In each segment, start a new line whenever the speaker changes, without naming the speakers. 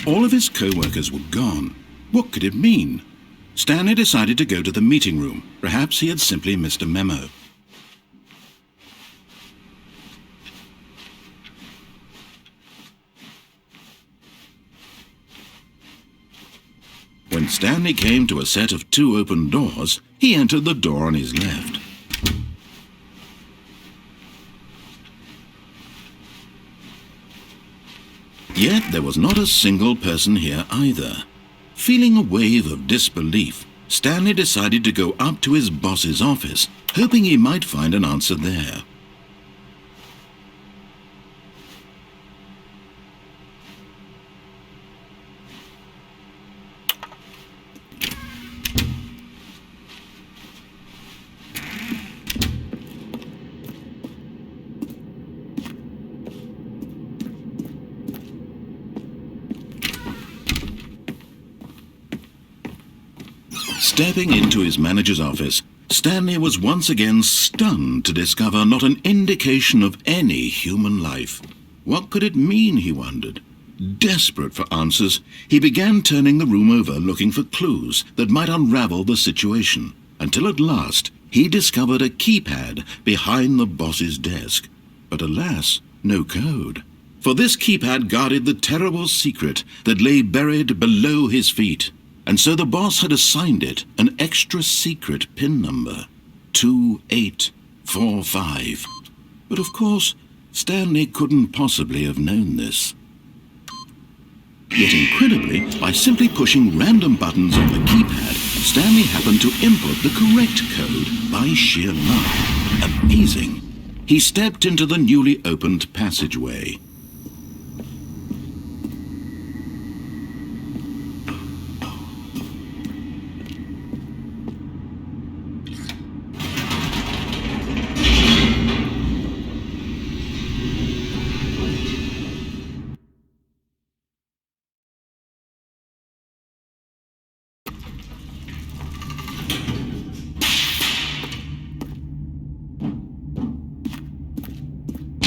All of his co-workers were gone. What could it mean? Stanley decided to go to the meeting room. Perhaps he had simply missed a memo. When Stanley came to a set of 2 open doors, he entered the door on his left. Yet there was not a single person here either. Feeling a wave of disbelief, Stanley decided to go up to his boss's office, hoping he might find an answer there. Stepping into his manager's office, Stanley was once again stunned to discover not an indication of any human life. What could it mean, he wondered. Desperate for answers, he began turning the room over looking for clues that might unravel the situation, until at last he discovered a keypad behind the boss's desk. But alas, no code. For this keypad guarded the terrible secret that lay buried below his feet. And so the boss had assigned it an extra secret PIN number, 2845. But of course, Stanley couldn't possibly have known this. Yet incredibly, by simply pushing random buttons on the keypad, Stanley happened to input the correct code by sheer luck. Amazing. He stepped into the newly opened passageway.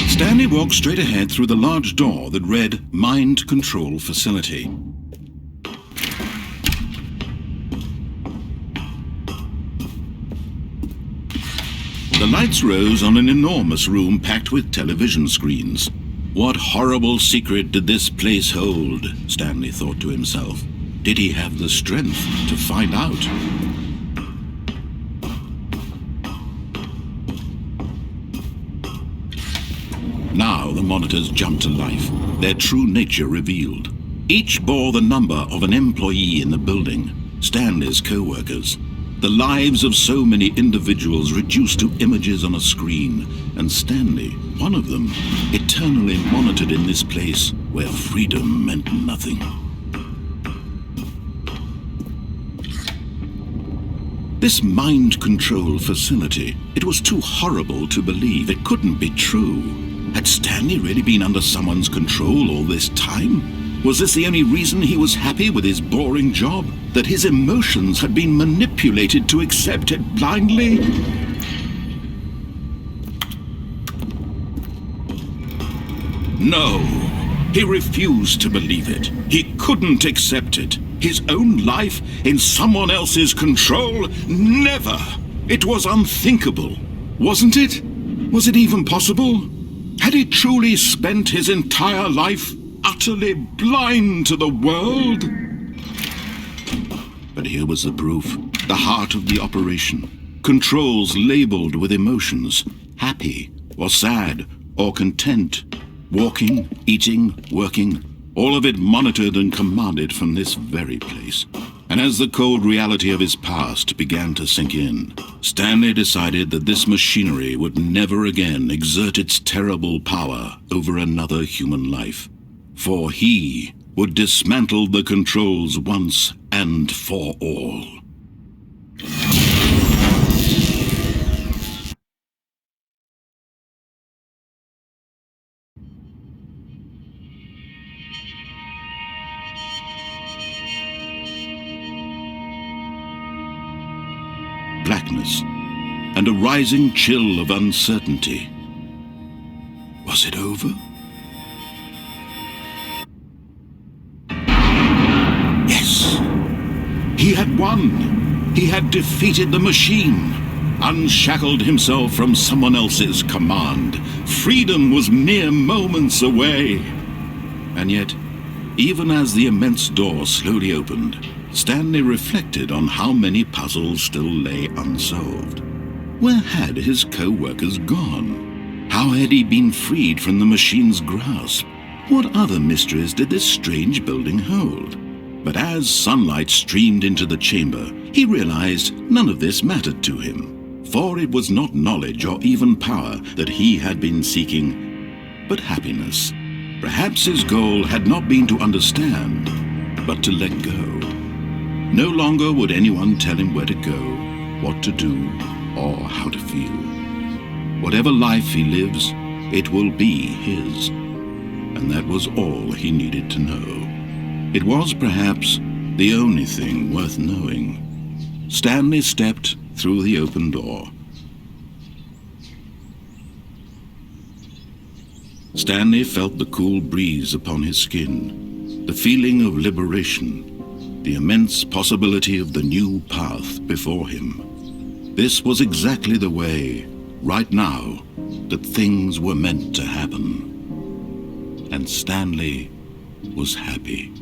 Stanley walked straight ahead through the large door that read Mind Control Facility. The lights rose on an enormous room packed with television screens. What horrible secret did this place hold? Stanley thought to himself. Did he have the strength to find out? Now the monitors jumped to life, their true nature revealed. Each bore the number of an employee in the building, Stanley's co-workers. The lives of so many individuals reduced to images on a screen, and Stanley, one of them, eternally monitored in this place where freedom meant nothing. This mind control facility, it was too horrible to believe. It couldn't be true. Had Stanley really been under someone's control all this time? Was this the only reason he was happy with his boring job? That his emotions had been manipulated to accept it blindly? No, he refused to believe it. He couldn't accept it. His own life in someone else's control? Never! It was unthinkable, wasn't it? Was it even possible? Had he truly spent his entire life utterly blind to the world? But here was the proof, the heart of the operation. Controls labeled with emotions, happy or sad or content, walking, eating, working, all of it monitored and commanded from this very place. And as the cold reality of his past began to sink in, Stanley decided that this machinery would never again exert its terrible power over another human life. For he would dismantle the controls once and for all. Blackness, and a rising chill of uncertainty. Was it over? won. He had defeated the machine, unshackled himself from someone else's command. Freedom was mere moments away. And yet, even as the immense door slowly opened, Stanley reflected on how many puzzles still lay unsolved. Where had his co-workers gone? How had he been freed from the machine's grasp? What other mysteries did this strange building hold? But as sunlight streamed into the chamber, he realized none of this mattered to him, for it was not knowledge or even power that he had been seeking, but happiness. Perhaps his goal had not been to understand, but to let go. No longer would anyone tell him where to go, what to do, or how to feel. Whatever life he lives, it will be his. And that was all he needed to know. It was perhaps the only thing worth knowing. Stanley stepped through the open door. Stanley felt the cool breeze upon his skin, the feeling of liberation, the immense possibility of the new path before him. This was exactly the way, right now, that things were meant to happen. And Stanley was happy.